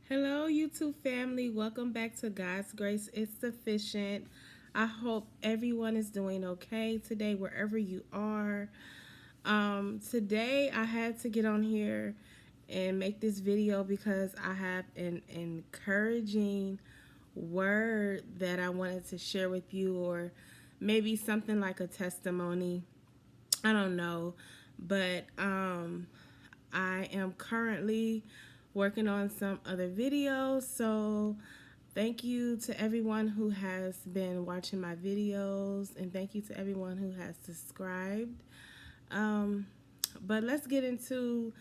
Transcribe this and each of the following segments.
Hello, YouTube family. Welcome back to God's Grace is Sufficient. I hope everyone is doing okay today, wherever you are. Today, I had to get on here and make this video because I have an encouraging word that I wanted to share with you, or maybe something like a testimony. I don't know, but I am currently working on some other videos. So thank you to everyone who has been watching my videos, and thank you to everyone who has subscribed. Um, but let's get into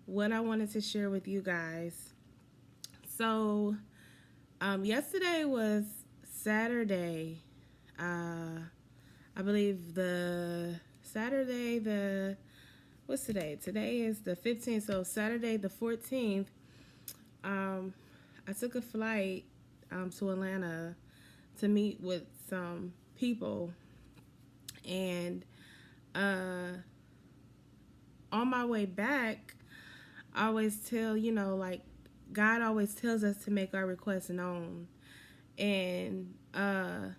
what I wanted to share with you guys. So yesterday was Saturday. I believe the Saturday the what's today? Today is the 15th. So Saturday the 14th, I took a flight to Atlanta to meet with some people, and on my way back, I always tell, like, God always tells us to make our requests known. And I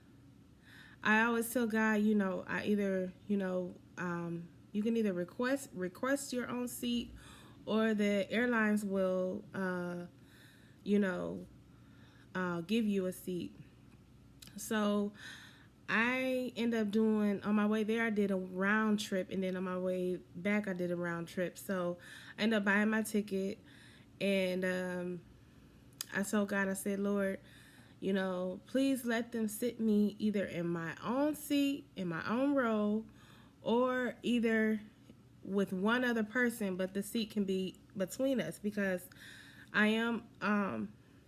always tell God, I either, you can either request your own seat, or the airlines will, you know, give you a seat. So I end up doing, on my way there, I did a round trip, and then on my way back, I did a round trip. So I ended up buying my ticket, and I told God, I said, Lord, please let them sit me either in my own seat, in my own row, or either with one other person, but the seat can be between us, because I am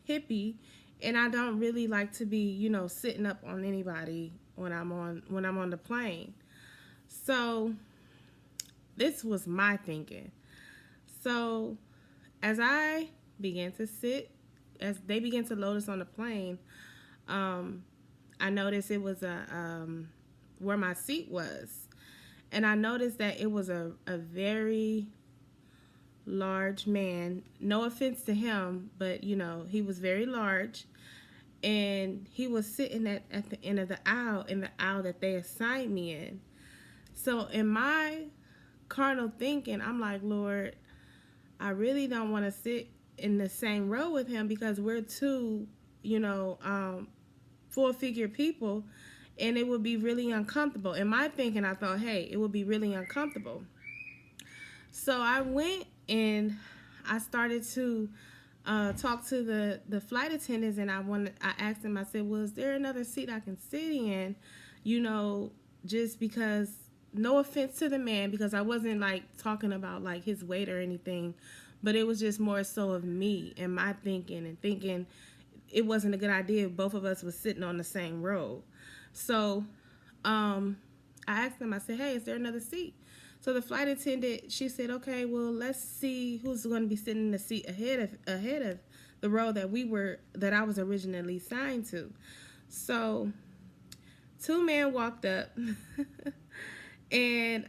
hippie, and I don't really like to be, sitting up on anybody when I'm on the plane. So this was my thinking. So as I began to sit, as they began to load us on the plane, um, I noticed it was where my seat was, and I noticed that it was a very large man. No offense to him, but he was very large, and he was sitting at the end of the aisle, in the aisle that they assigned me in. So in my carnal thinking, I'm like, Lord, I really don't want to sit in the same row with him, because we're two, full figure people, and it would be really uncomfortable. In my thinking, I thought, hey, it would be really uncomfortable. So I went and I started to talk to the flight attendants, and I asked them. I said, "Well, is there another seat I can sit in?" You know, just because. No offense to the man, because I wasn't like talking about like his weight or anything, but it was just more so of me and my thinking, and thinking it wasn't a good idea if both of us was sitting on the same row. So I asked them, I said, hey, is there another seat? So the flight attendant, she said, okay, well, let's see who's going to be sitting in the seat ahead of the row that I was originally signed to. So two men walked up, and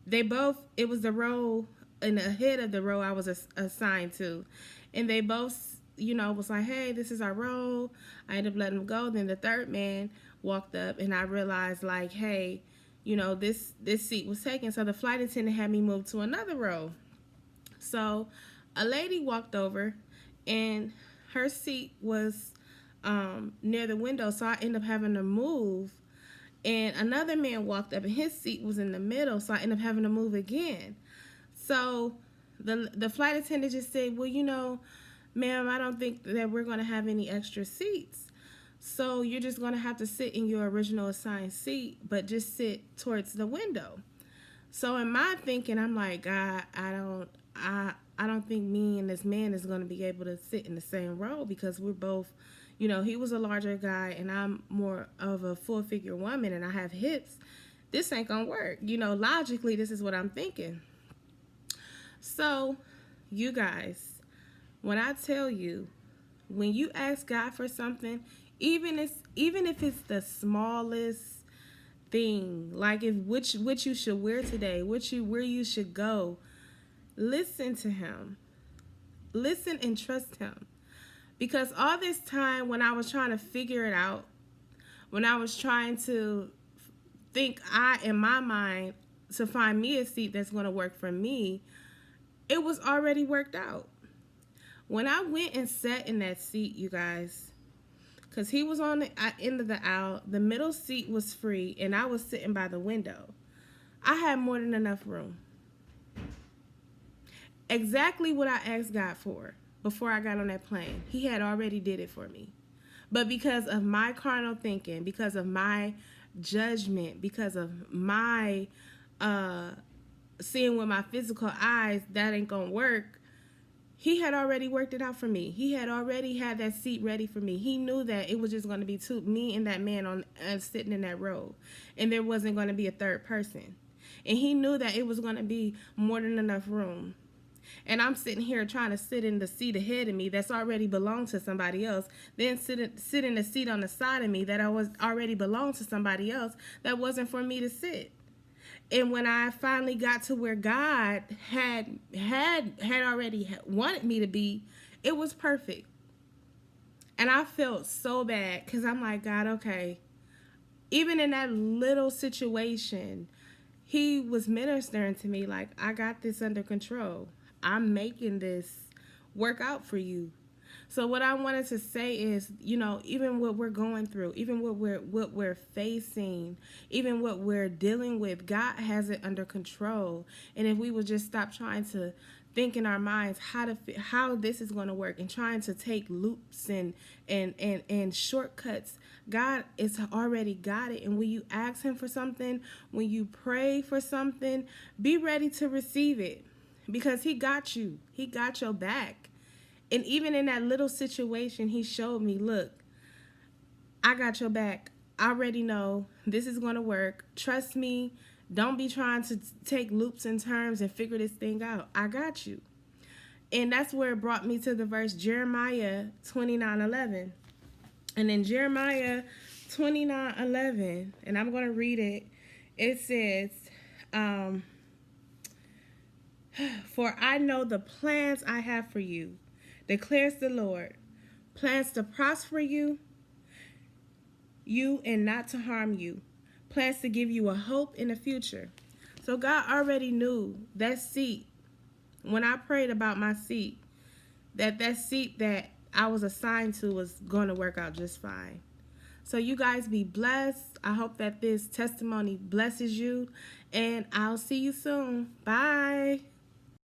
it was the row and ahead of the row I was assigned to, and they both, was like, hey, this is our row. I ended up letting them go. Then the third man walked up, and I realized, like, hey, this seat was taken. So the flight attendant had me move to another row. So a lady walked over, and her seat was near the window, so I ended up having to move. And another man walked up, and his seat was in the middle, so I ended up having to move again. So the flight attendant just said, well, ma'am, I don't think that we're going to have any extra seats. So you're just going to have to sit in your original assigned seat, but just sit towards the window. So in my thinking, I'm like, God, I don't think me and this man is going to be able to sit in the same row, because we're both, he was a larger guy and I'm more of a full figure woman, and I have hips. This ain't going to work. Logically, this is what I'm thinking. So, you guys, when I tell you, when you ask God for something, even if it's the smallest thing, like if which you should wear today, where you should go, listen to him. Listen and trust him. Because all this time when I was trying to figure it out, when I was trying to think in my mind to find me a seat that's going to work for me, it was already worked out. When I went and sat in that seat, you guys, because he was on the end of the aisle, the middle seat was free, and I was sitting by the window. I had more than enough room. Exactly what I asked God for before I got on that plane. He had already did it for me. But because of my carnal thinking, because of my judgment, because of my seeing with my physical eyes that ain't gonna work, he had already worked it out for me. He had already had that seat ready for me. He knew that it was just going to be me and that man on sitting in that row, and there wasn't going to be a third person. And he knew that it was going to be more than enough room. And I'm sitting here trying to sit in the seat ahead of me that's already belonged to somebody else, then sit in the seat on the side of me that already belonged to somebody else that wasn't for me to sit. And when I finally got to where God had already wanted me to be, it was perfect. And I felt so bad because I'm like, God, okay. Even in that little situation, he was ministering to me like, I got this under control. I'm making this work out for you. So what I wanted to say is, even what we're going through, even what we're facing, even what we're dealing with, God has it under control. And if we would just stop trying to think in our minds how this is going to work and trying to take loops and shortcuts, God is already got it. And when you ask him for something, when you pray for something, be ready to receive it because he got you. He got your back. And even in that little situation, he showed me, look, I got your back. I already know this is going to work. Trust me. Don't be trying to take loops and turns and figure this thing out. I got you. And that's where it brought me to the verse Jeremiah 29:11. And in Jeremiah 29:11, and I'm going to read it, it says, for I know the plans I have for you, declares the Lord, plans to prosper you and not to harm you, plans to give you a hope in the future. So God already knew that seat, when I prayed about my seat, that seat that I was assigned to was going to work out just fine. So you guys be blessed. I hope that this testimony blesses you, and I'll see you soon. Bye.